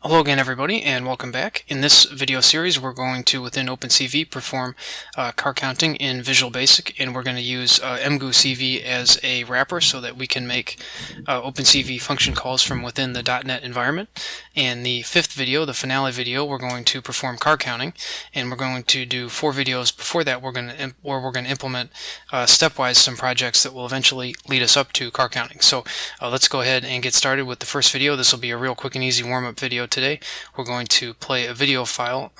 Hello again everybody, and welcome back. In this video series we're going to, within OpenCV, perform car counting in Visual Basic, and we're going to use Emgu CV as a wrapper so that we can make OpenCV function calls from within the .NET environment. And the fifth video, the finale video, we're going to perform car counting, and we're going to do 4 videos before that we're going to implement stepwise some projects that will eventually lead us up to car counting. So let's go ahead and get started with the first video. This will be a real quick and easy warm-up video. Today we're going to play a video file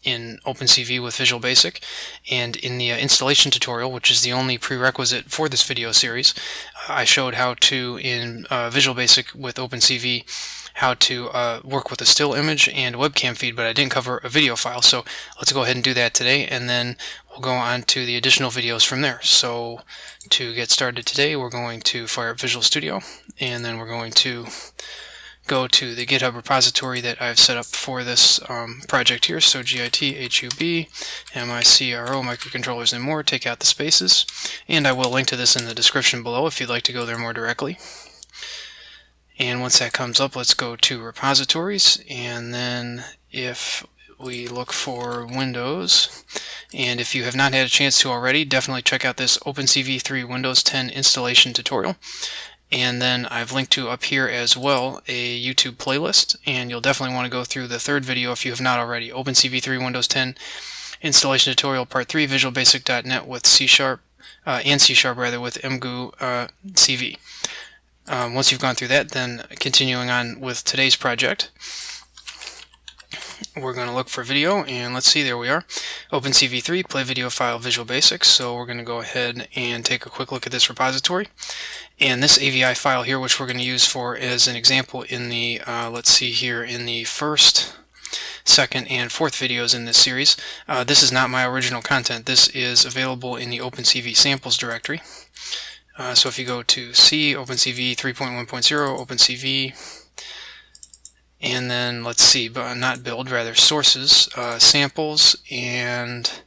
in OpenCV with Visual Basic, and in the installation tutorial, which is the only prerequisite for this video series, I showed how to, in Visual Basic with OpenCV, how to work with a still image and webcam feed, but I didn't cover a video file, so let's go ahead and do that today, and then we'll go on to the additional videos from there. So to get started today, we're going to fire up Visual Studio, and then we're going to go to the GitHub repository that I've set up for this project here. So git hub micro microcontrollers and more, take out the spaces, and I will link to this in the description below if you'd like to go there more directly. And once that comes up, let's go to repositories, and then if we look for Windows, and if you have not had a chance to already, definitely check out this OpenCV 3 Windows 10 installation tutorial. And then I've linked to up here as well a YouTube playlist, and you'll definitely want to go through the third video if you have not already. OpenCV 3 Windows 10 installation tutorial part 3, Visual Basic.NET with C# and C# rather with Emgu CV. Once you've gone through that, then continuing on with today's project, we're going to look for video, and let's see, there we are. OpenCV 3, play video file, Visual Basic. So we're going to go ahead and take a quick look at this repository. And this AVI file here, which we're going to use for as an example in the, let's see here, in the first, second, and fourth videos in this series. This is not my original content. This is available in the OpenCV samples directory. So if you go to C, OpenCV 3.1.0, OpenCV, and then let's see, not build, rather sources, samples, and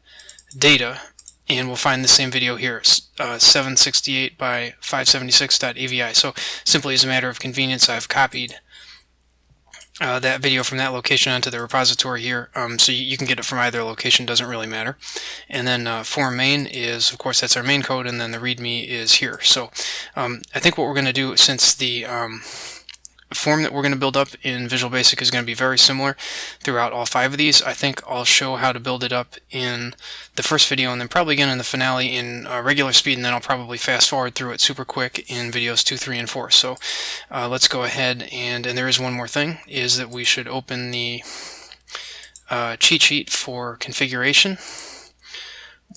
data, and we'll find the same video here, 768 by 576.avi. So simply as a matter of convenience, I've copied that video from that location onto the repository here, so you can get it from either location, doesn't really matter. And then form main is, of course, that's our main code, and then the readme is here. So I think what we're going to do, since the form that we're going to build up in Visual Basic is going to be very similar throughout all 5 of these, I think I'll show how to build it up in the first video, and then probably again in the finale in regular speed, and then I'll probably fast forward through it super quick in videos 2, 3, and 4. So let's go ahead, and there is one more thing, is that we should open the cheat sheet for configuration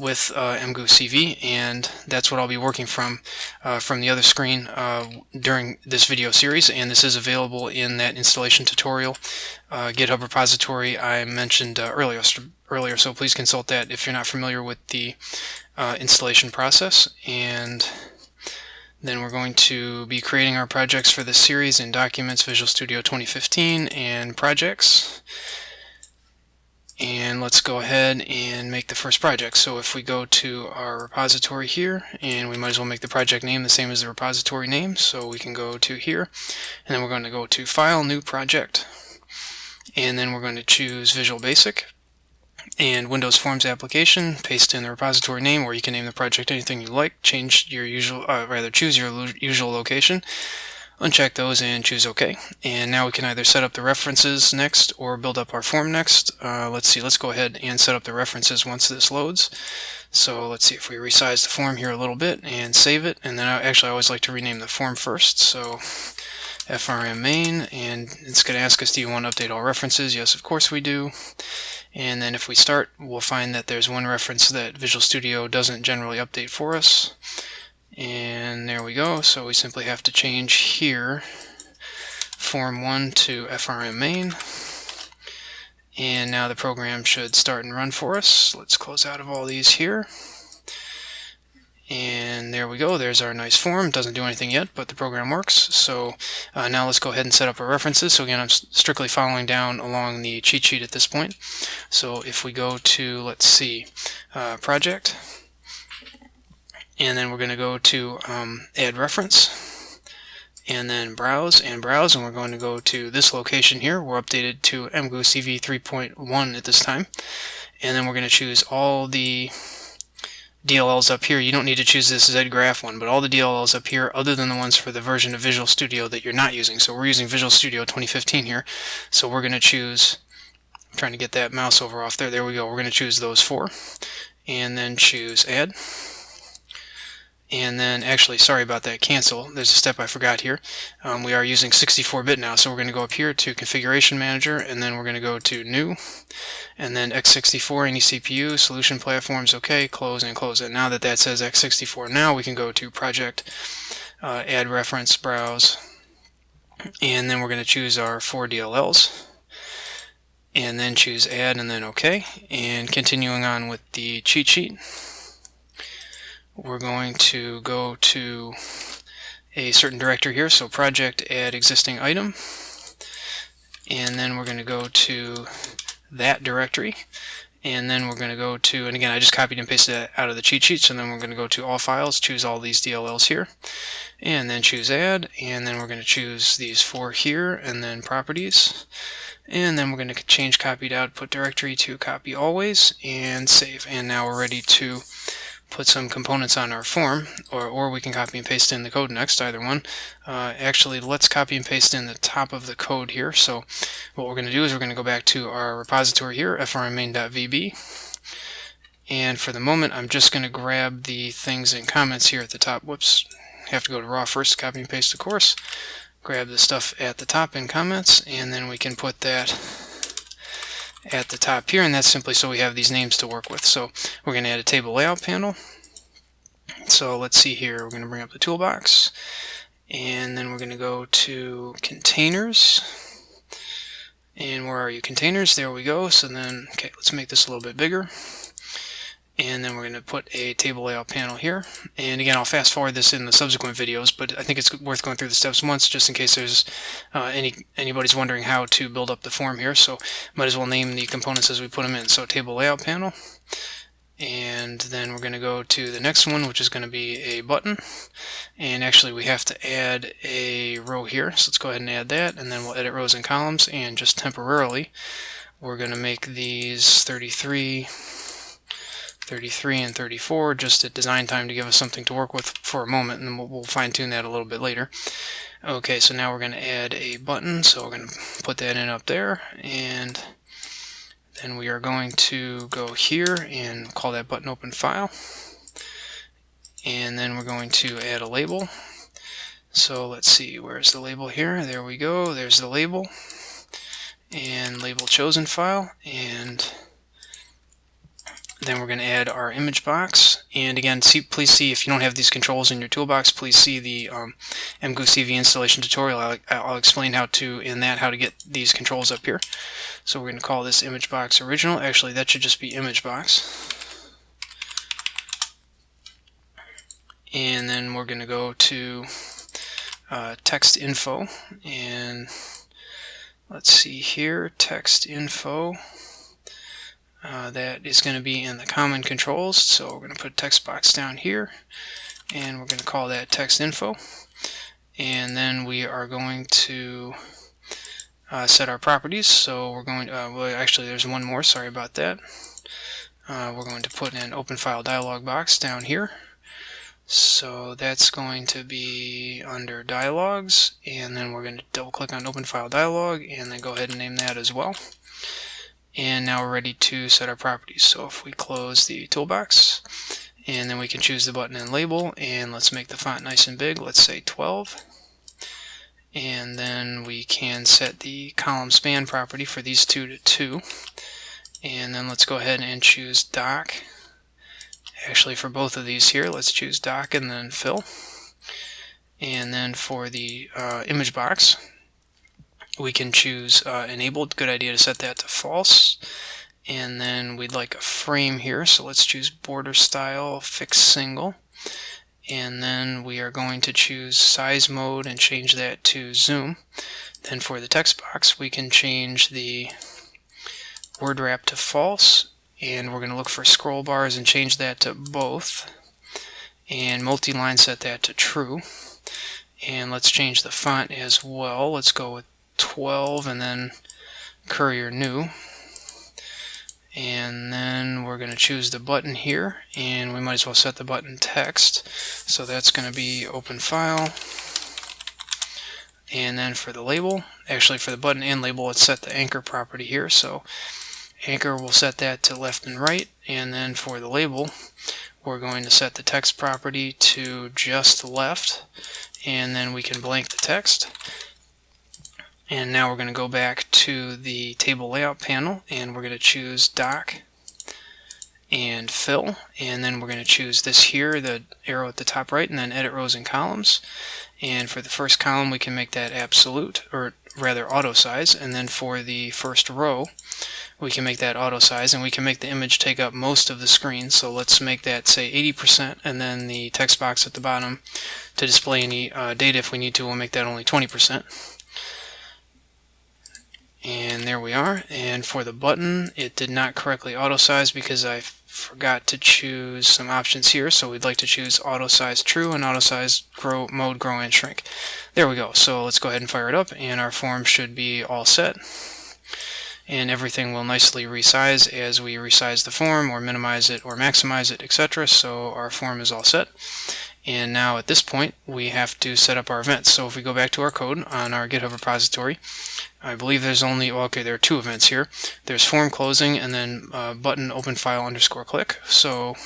with Emgu CV, and that's what I'll be working from the other screen during this video series, and this is available in that installation tutorial GitHub repository I mentioned earlier, so please consult that if you're not familiar with the installation process. And then we're going to be creating our projects for this series in Documents, Visual Studio 2015, and Projects. And let's go ahead and make the first project. So if we go to our repository here, and we might as well make the project name the same as the repository name, so we can go to here, and then we're going to go to File, New Project, and then we're going to choose Visual Basic, and Windows Forms Application, paste in the repository name, or you can name the project anything you like, choose your usual location, uncheck those and choose OK. And now we can either set up the references next or build up our form next. Let's see, let's go ahead and set up the references once this loads. So let's see if we resize the form here a little bit and save it. And then I always like to rename the form first. So frm main, and it's going to ask us, do you want to update all references? Yes, of course we do. And then if we start, we'll find that there's one reference that Visual Studio doesn't generally update for us. And there we go, so we simply have to change here form1 to frm main, and now the program should start and run for us. Let's close out of all these here, and there we go, there's our nice form. Doesn't do anything yet, but the program works. So now let's go ahead and set up our references. So again, I'm strictly following down along the cheat sheet at this point. So if we go to, let's see, project, and then we're going to go to add reference, and then browse and browse, and we're going to go to this location here. We're updated to Emgu CV 3.1 at this time, and then we're going to choose all the DLLs up here. You don't need to choose this Z-Graph one, but all the DLLs up here other than the ones for the version of Visual Studio that you're not using. So we're using Visual Studio 2015 here, so we're going to choose, I'm trying to get that mouse over off there, there we go, we're going to choose those 4, and then choose Add. And then, actually, sorry about that, cancel. There's a step I forgot here. We are using 64-bit now, so we're going to go up here to Configuration Manager, and then we're going to go to New, and then x64, any CPU, Solution Platforms, OK, close and close it. Now that that says x64, now we can go to Project, Add Reference, Browse, and then we're going to choose our 4 DLLs, and then choose Add, and then OK. And continuing on with the cheat sheet, we're going to go to a certain directory here, so project, add existing item, and then we're going to go to that directory, and then we're going to go to, and again I just copied and pasted that out of the cheat sheet, so then we're going to go to all files, choose all these DLLs here, and then choose add, and then we're going to choose these 4 here, and then properties, and then we're going to change copied output directory to copy always, and save. And now we're ready to put some components on our form, or we can copy and paste in the code next, either one. Actually, let's copy and paste in the top of the code here. So what we're going to do is we're going to go back to our repository here, frmmain.vb, and for the moment I'm just going to grab the things in comments here at the top. Whoops, have to go to raw first, copy and paste of course. Grab the stuff at the top in comments, and then we can put that at the top here, and that's simply so we have these names to work with. So we're going to add a table layout panel. So let's see here, we're going to bring up the toolbox, and then we're going to go to containers, and where are you, containers, there we go. So then, okay, let's make this a little bit bigger, and then we're going to put a table layout panel here. And again, I'll fast forward this in the subsequent videos, but I think it's worth going through the steps once just in case there's anybody's wondering how to build up the form here. So might as well name the components as we put them in. So table layout panel, and then we're going to go to the next one, which is going to be a button, and actually we have to add a row here, so let's go ahead and add that, and then we'll edit rows and columns, and just temporarily we're going to make these 33 and 34 just at design time to give us something to work with for a moment, and then we'll fine-tune that a little bit later. Okay, so now we're going to add a button, so we're going to put that in up there, and then we are going to go here and call that button open file, and then we're going to add a label. So let's see, where's the label here? There we go, there's the label, and label chosen file, and then we're going to add our image box. And again, please see, if you don't have these controls in your toolbox, please see the Emgu CV installation tutorial. I'll explain how to get these controls up here. So we're going to call this image box original. Actually, that should just be image box. And then we're going to go to text info, and let's see here, text info. That is going to be in the common controls, so we're going to put a text box down here, and we're going to call that text info. And then we are going to set our properties. So we're going to, well, actually there's one more, sorry about that. We're going to put an open file dialog box down here. So that's going to be under dialogues, and then we're going to double click on open file dialog and then go ahead and name that as well. And now we're ready to set our properties. So if we close the toolbox, and then we can choose the button and label, and let's make the font nice and big, let's say 12. And then we can set the column span property for these two to 2. And then let's go ahead and choose dock. Actually, for both of these here, let's choose dock and then fill. And then for the image box, we can choose enabled. Good idea to set that to false. And then we'd like a frame here, so let's choose border style, fixed single. And then we are going to choose size mode and change that to zoom. Then for the text box, we can change the word wrap to false, and we're going to look for scroll bars and change that to both, and multi-line set that to true. And let's change the font as well. Let's go with 12 and then Courier New. And then we're going to choose the button here, and we might as well set the button text. So that's going to be open file. And then for the label, actually for the button and label, let's set the anchor property here. So anchor, we'll set that to left and right. And then for the label, we're going to set the text property to just left. And then we can blank the text. And now we're going to go back to the table layout panel, and we're going to choose dock and fill, and then we're going to choose this here, the arrow at the top right, and then edit rows and columns. And for the first column we can make that absolute, or rather auto size, and then for the first row we can make that auto size, and we can make the image take up most of the screen. So let's make that say 80%, and then the text box at the bottom to display any data if we need to, we'll make that only 20%. And there we are. And for the button, it did not correctly auto size because I forgot to choose some options here. So we'd like to choose auto size true and auto size mode grow and shrink. There we go. So let's go ahead and fire it up, and our form should be all set. And everything will nicely resize as we resize the form or minimize it or maximize it, etc. So our form is all set. And now at this point we have to set up our events. So if we go back to our code on our GitHub repository, I believe there's only, well, okay, there are two events here. There's form closing and then button open file underscore click. So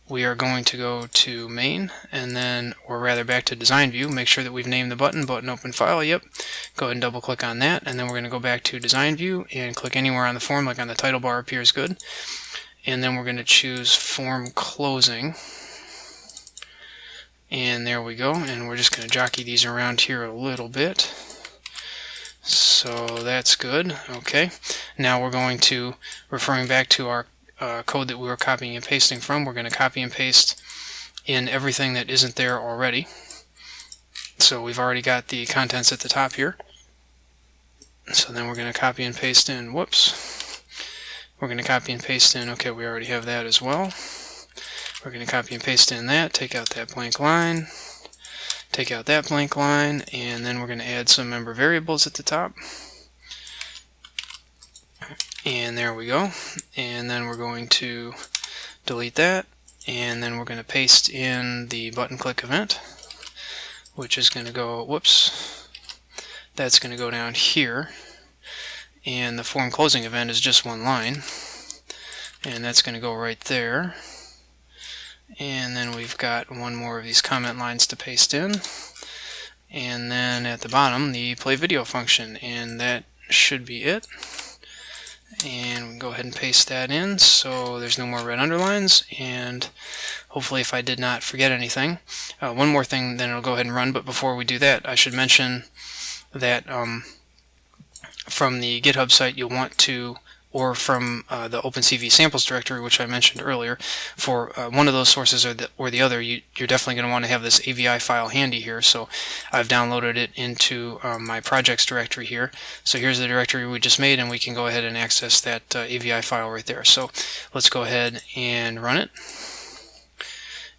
we are going to go to main, and then, or rather back to design view, make sure that we've named the button open file. Yep. Go ahead and double click on that, and then we're going to go back to design view and click anywhere on the form, like on the title bar appears good. And then we're going to choose form closing. And there we go, and we're just going to jockey these around here a little bit. So that's good. Okay, now we're going to, referring back to our code that we were copying and pasting from, we're going to copy and paste in everything that isn't there already. So we've already got the contents at the top here. So then we're going to copy and paste in, whoops. We're going to copy and paste in, okay, we already have that as well. We're going to copy and paste in that, take out that blank line, take out that blank line, and then we're going to add some member variables at the top. And there we go. And then we're going to delete that, and then we're going to paste in the button click event, which is going to go, whoops, that's going to go down here. And the form closing event is just one line, and that's going to go right there. And then we've got one more of these comment lines to paste in. And then at the bottom, the play video function, and that should be it. And we can go ahead and paste that in so there's no more red underlines, and hopefully if I did not forget anything. One more thing, then it'll go ahead and run, but before we do that, I should mention that from the GitHub site you'll want to, or from the OpenCV samples directory, which I mentioned earlier, for one of those sources or the other, you're definitely going to want to have this AVI file handy here. So I've downloaded it into my projects directory here. So here's the directory we just made, and we can go ahead and access that AVI file right there. So let's go ahead and run it.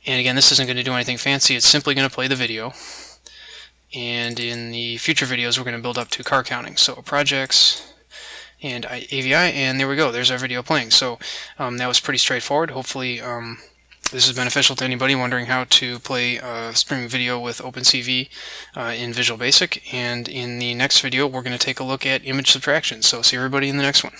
And again, this isn't going to do anything fancy. It's simply going to play the video. And in the future videos, we're going to build up to car counting. So projects and AVI, and there we go, there's our video playing. So that was pretty straightforward. Hopefully this is beneficial to anybody wondering how to play streaming video with OpenCV in Visual Basic. And in the next video we're going to take a look at image subtraction. So see everybody in the next one.